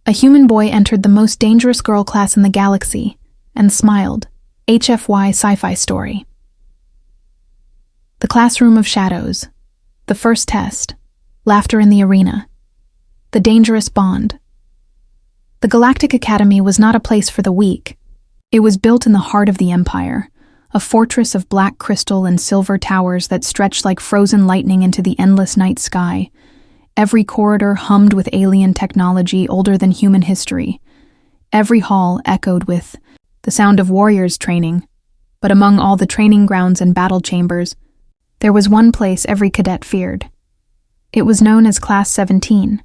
A human boy entered the most dangerous girl class in the galaxy and smiled. HFY Sci-Fi story. The classroom of shadows. The first test. Laughter in the arena. The dangerous bond. The Galactic Academy was not a place for the weak. It was built in the heart of the Empire, a fortress of black crystal and silver towers that stretched like frozen lightning into the endless night sky. Every corridor hummed with alien technology older than human history. Every hall echoed with the sound of warriors training. But among all the training grounds and battle chambers, there was one place every cadet feared. It was known as Class 17,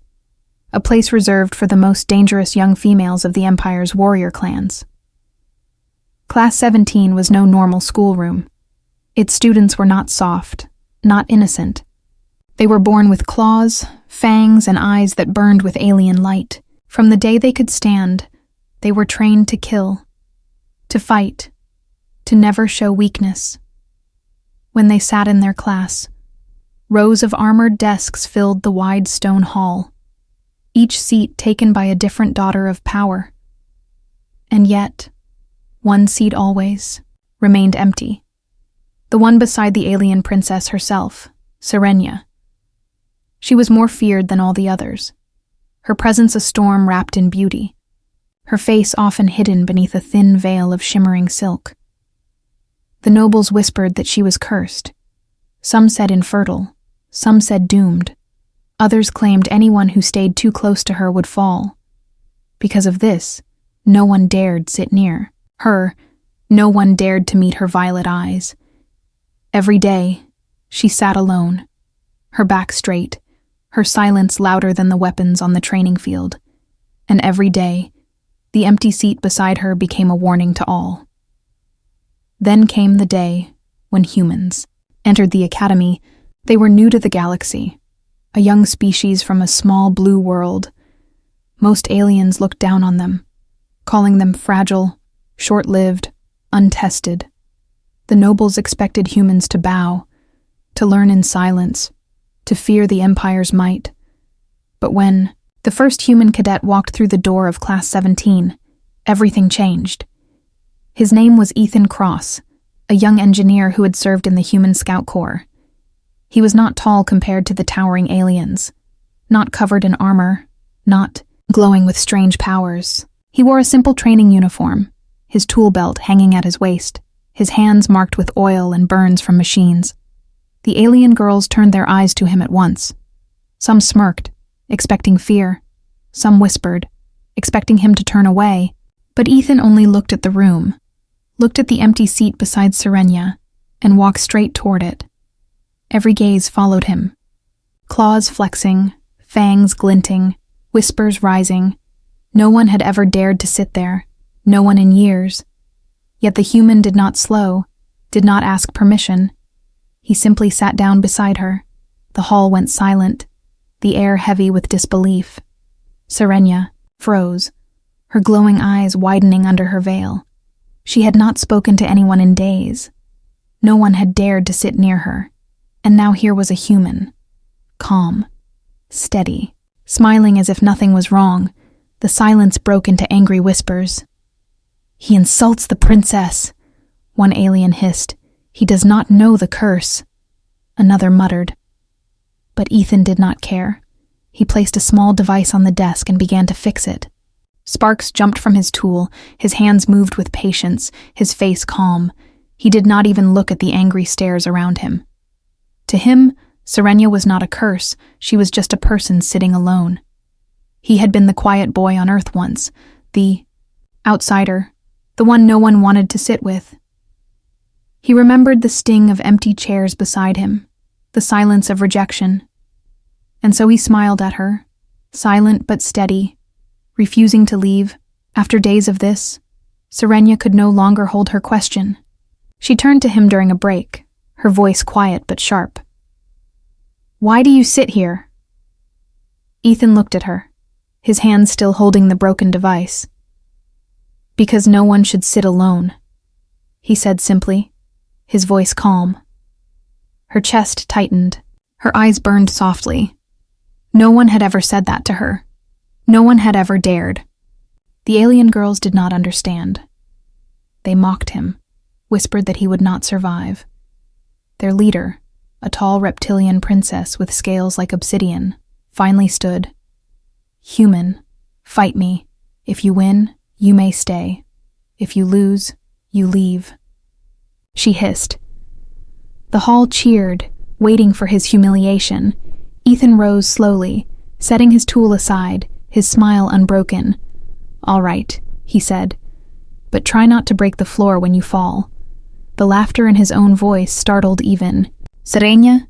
a place reserved for the most dangerous young females of the Empire's warrior clans. Class 17 was no normal schoolroom. Its students were not soft, not innocent. They were born with claws, fangs, and eyes that burned with alien light. From the day they could stand, they were trained to kill, to fight, to never show weakness. When they sat in their class, rows of armored desks filled the wide stone hall, each seat taken by a different daughter of power. And yet, one seat always remained empty. The one beside the alien princess herself, Serenia. She was more feared than all the others, her presence a storm wrapped in beauty, her face often hidden beneath a thin veil of shimmering silk. The nobles whispered that she was cursed. Some said infertile, some said doomed. Others claimed anyone who stayed too close to her would fall. Because of this, no one dared sit near her. No one dared to meet her violet eyes. Every day, she sat alone, her back straight, her silence louder than the weapons on the training field. And every day, the empty seat beside her became a warning to all. Then came the day when humans entered the academy. They were new to the galaxy, a young species from a small blue world. Most aliens looked down on them, calling them fragile, short-lived, untested. The nobles expected humans to bow, to learn in silence, to fear the Empire's might. But when the first human cadet walked through the door of Class 17, everything changed. His name was Ethan Cross, a young engineer who had served in the Human Scout Corps. He was not tall compared to the towering aliens, not covered in armor, not glowing with strange powers. He wore a simple training uniform, his tool belt hanging at his waist, his hands marked with oil and burns from machines. The alien girls turned their eyes to him at once. Some smirked, expecting fear. Some whispered, expecting him to turn away. But Ethan only looked at the room, looked at the empty seat beside Serenia, and walked straight toward it. Every gaze followed him. Claws flexing, fangs glinting, whispers rising. No one had ever dared to sit there, no one in years. Yet the human did not slow, did not ask permission. He simply sat down beside her. The hall went silent, the air heavy with disbelief. Serenia froze, her glowing eyes widening under her veil. She had not spoken to anyone in days. No one had dared to sit near her. And now here was a human. Calm, steady, smiling as if nothing was wrong. The silence broke into angry whispers. "He insults the princess," one alien hissed. "He does not know the curse," another muttered. But Ethan did not care. He placed a small device on the desk and began to fix it. Sparks jumped from his tool, his hands moved with patience, his face calm. He did not even look at the angry stares around him. To him, Serenia was not a curse, she was just a person sitting alone. He had been the quiet boy on Earth once, the outsider, the one no one wanted to sit with. He remembered the sting of empty chairs beside him, the silence of rejection. And so he smiled at her, silent but steady, refusing to leave. After days of this, Serenia could no longer hold her question. She turned to him during a break, her voice quiet but sharp. "Why do you sit here?" Ethan looked at her, his hand still holding the broken device. "Because no one should sit alone," he said simply, his voice calm. Her chest tightened, her eyes burned softly. No one had ever said that to her. No one had ever dared. The alien girls did not understand. They mocked him, whispered that he would not survive. Their leader, a tall reptilian princess with scales like obsidian, finally stood. "Human, fight me. If you win, you may stay. If you lose, you leave," she hissed. The hall cheered, waiting for his humiliation. Ethan rose slowly, setting his tool aside, his smile unbroken. "All right," he said, "but try not to break the floor when you fall." The laughter in his own voice startled even. "Serenia?"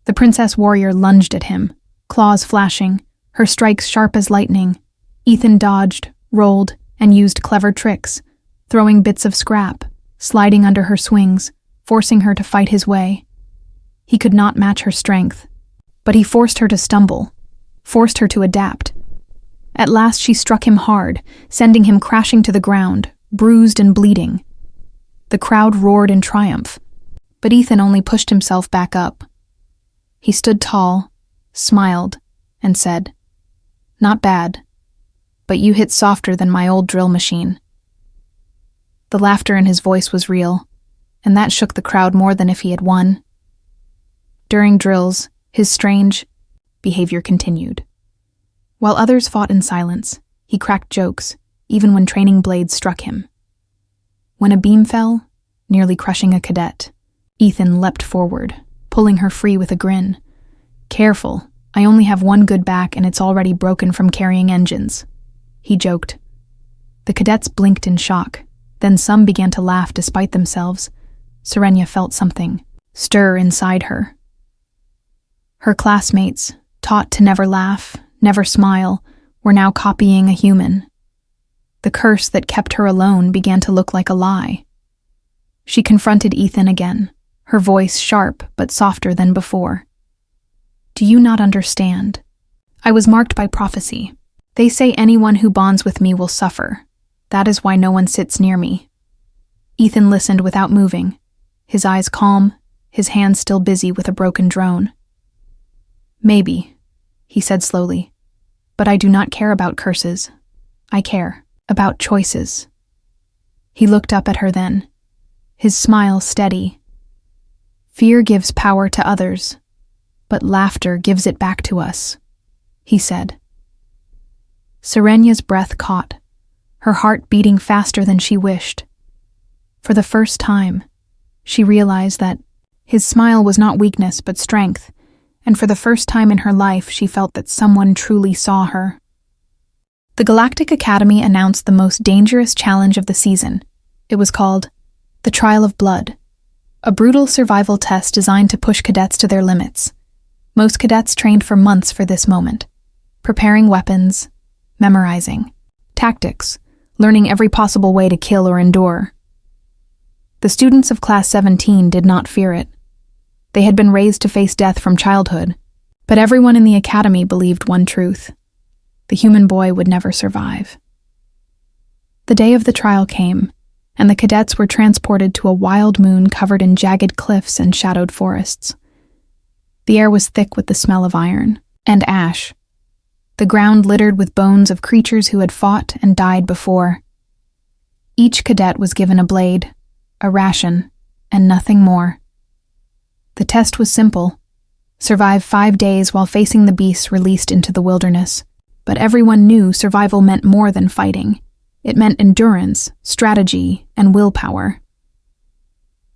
The princess warrior lunged at him, claws flashing, her strikes sharp as lightning. Ethan dodged, rolled, and used clever tricks, throwing bits of scrap, sliding under her swings, forcing her to fight his way. He could not match her strength, but he forced her to stumble, forced her to adapt. At last she struck him hard, sending him crashing to the ground, bruised and bleeding. The crowd roared in triumph, but Ethan only pushed himself back up. He stood tall, smiled, and said, "Not bad, but you hit softer than my old drill machine." The laughter in his voice was real, and that shook the crowd more than if he had won. During drills, his strange behavior continued. While others fought in silence, he cracked jokes, even when training blades struck him. When a beam fell, nearly crushing a cadet, Ethan leapt forward, pulling her free with a grin. "Careful, I only have one good back and it's already broken from carrying engines," he joked. The cadets blinked in shock, then some began to laugh despite themselves. Serenia felt something stir inside her. Her classmates, taught to never laugh, never smile, were now copying a human. The curse that kept her alone began to look like a lie. She confronted Ethan again, her voice sharp but softer than before. "Do you not understand? I was marked by prophecy. They say anyone who bonds with me will suffer. That is why no one sits near me." Ethan listened without moving, his eyes calm, his hands still busy with a broken drone. "Maybe," he said slowly, "but I do not care about curses. I care about choices." He looked up at her then, his smile steady. "Fear gives power to others, but laughter gives it back to us," he said. Serenia's breath caught, her heart beating faster than she wished. For the first time, she realized that his smile was not weakness but strength, and for the first time in her life she felt that someone truly saw her. The Galactic Academy announced the most dangerous challenge of the season. It was called the Trial of Blood, a brutal survival test designed to push cadets to their limits. Most cadets trained for months for this moment, preparing weapons, memorizing tactics, learning every possible way to kill or endure. The students of Class 17 did not fear it. They had been raised to face death from childhood, but everyone in the academy believed one truth: the human boy would never survive. The day of the trial came, and the cadets were transported to a wild moon covered in jagged cliffs and shadowed forests. The air was thick with the smell of iron and ash, the ground littered with bones of creatures who had fought and died before. Each cadet was given a blade, a ration, and nothing more. The test was simple: survive 5 days while facing the beasts released into the wilderness. But everyone knew survival meant more than fighting. It meant endurance, strategy, and willpower.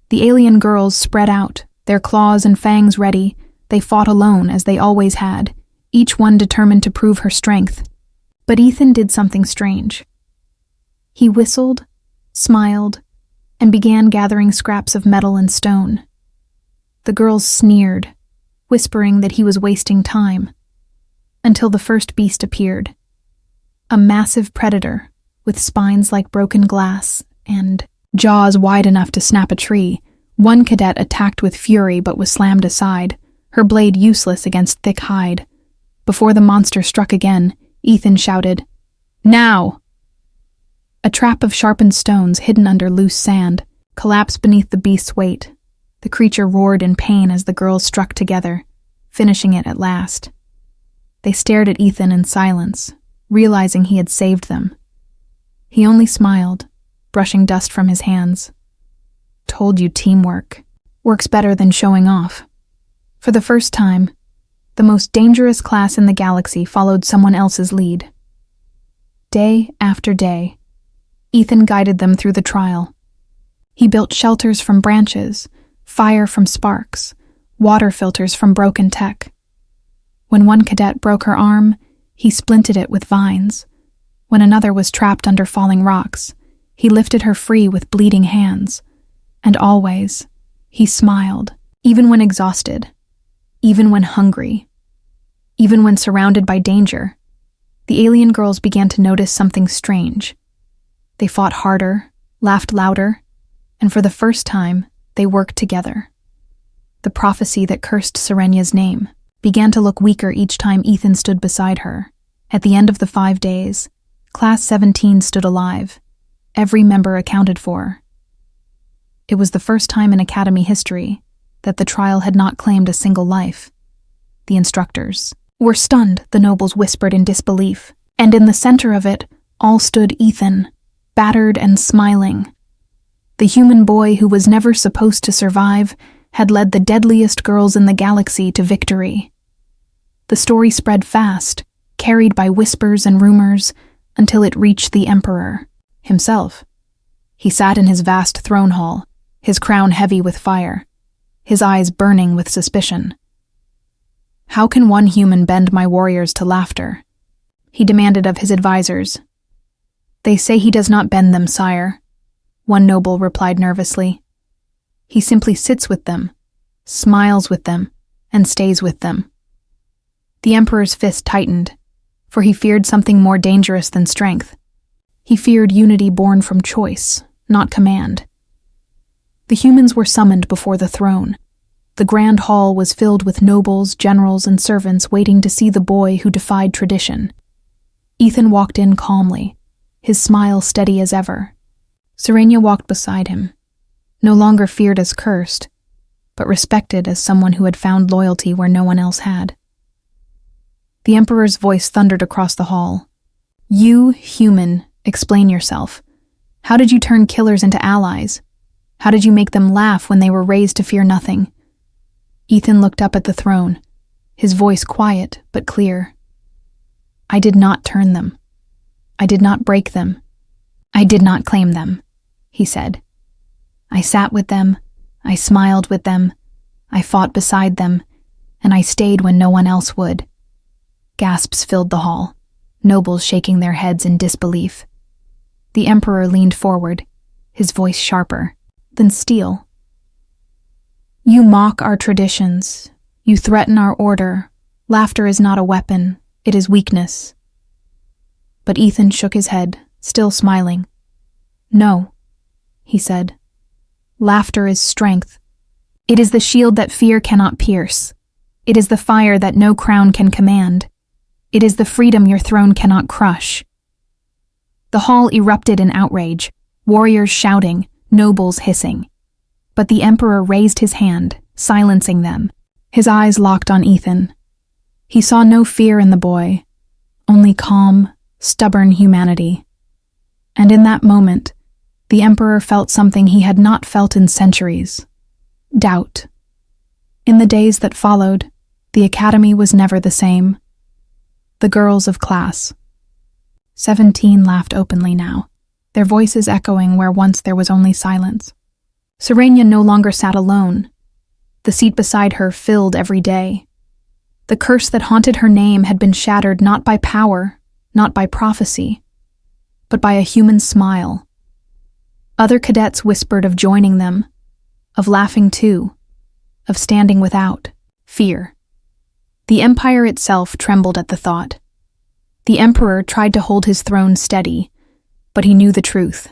The alien girls spread out, their claws and fangs ready. They fought alone, as they always had, each one determined to prove her strength. But Ethan did something strange. He whistled, smiled, and began gathering scraps of metal and stone. The girls sneered, whispering that he was wasting time, until the first beast appeared. A massive predator, with spines like broken glass and jaws wide enough to snap a tree. One cadet attacked with fury but was slammed aside, her blade useless against thick hide. Before the monster struck again, Ethan shouted, "Now!" A trap of sharpened stones hidden under loose sand collapsed beneath the beast's weight. The creature roared in pain as the girls struck together, finishing it at last. They stared at Ethan in silence, realizing he had saved them. He only smiled, brushing dust from his hands. Told you teamwork works better than showing off. For the first time, the most dangerous class in the galaxy followed someone else's lead. Day after day, Ethan guided them through the trial. He built shelters from branches, fire from sparks, water filters from broken tech. When one cadet broke her arm, he splinted it with vines. When another was trapped under falling rocks, he lifted her free with bleeding hands. And always, he smiled, even when exhausted, even when hungry, even when surrounded by danger. The alien girls began to notice something strange. They fought harder, laughed louder, and for the first time, they worked together. The prophecy that cursed Serenya's name began to look weaker each time Ethan stood beside her. At the end of the 5 days, Class 17 stood alive, every member accounted for. It was the first time in Academy history that the trial had not claimed a single life. The instructors were stunned, the nobles whispered in disbelief, and in the center of it all stood Ethan, battered and smiling. The human boy who was never supposed to survive had led the deadliest girls in the galaxy to victory. The story spread fast, carried by whispers and rumors, until it reached the Emperor himself. He sat in his vast throne hall, his crown heavy with fire, his eyes burning with suspicion. "How can one human bend my warriors to laughter?" he demanded of his advisors. "They say he does not bend them, sire," one noble replied nervously. "He simply sits with them, smiles with them, and stays with them." The Emperor's fist tightened, for he feared something more dangerous than strength. He feared unity born from choice, not command. The humans were summoned before the throne. The grand hall was filled with nobles, generals, and servants waiting to see the boy who defied tradition. Ethan walked in calmly, his smile steady as ever. Serenia walked beside him, no longer feared as cursed, but respected as someone who had found loyalty where no one else had. The Emperor's voice thundered across the hall. "You, human, explain yourself. How did you turn killers into allies? How did you make them laugh when they were raised to fear nothing?" Ethan looked up at the throne, his voice quiet but clear. "I did not turn them. I did not break them. I did not claim them," he said. "I sat with them, I smiled with them, I fought beside them, and I stayed when no one else would." Gasps filled the hall, nobles shaking their heads in disbelief. The Emperor leaned forward, his voice sharper than steel. "You mock our traditions. You threaten our order. Laughter is not a weapon, it is weakness." But Ethan shook his head, still smiling. "No," he said. "Laughter is strength. It is the shield that fear cannot pierce. It is the fire that no crown can command. It is the freedom your throne cannot crush." The hall erupted in outrage, warriors shouting, nobles hissing. But the Emperor raised his hand, silencing them. His eyes locked on Ethan. He saw no fear in the boy, only calm, stubborn humanity. And in that moment, the Emperor felt something he had not felt in centuries: doubt. In the days that followed, the Academy was never the same. The girls of Class 17 laughed openly now, their voices echoing where once there was only silence. Serenia no longer sat alone. The seat beside her filled every day. The curse that haunted her name had been shattered not by power, not by prophecy, but by a human smile. Other cadets whispered of joining them, of laughing too, of standing without fear. The Empire itself trembled at the thought. The Emperor tried to hold his throne steady, but he knew the truth.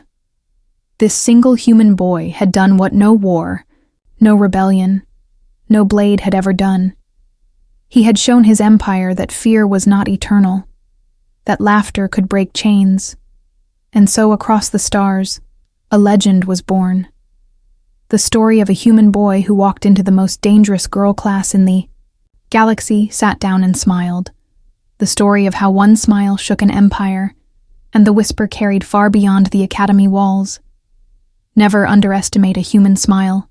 This single human boy had done what no war, no rebellion, no blade had ever done. He had shown his empire that fear was not eternal, that laughter could break chains, and so across the stars, a legend was born. The story of a human boy who walked into the most dangerous girl class in the galaxy, sat down and smiled. the story of how one smile shook an empire, and the whisper carried far beyond the academy walls. Never underestimate a human smile.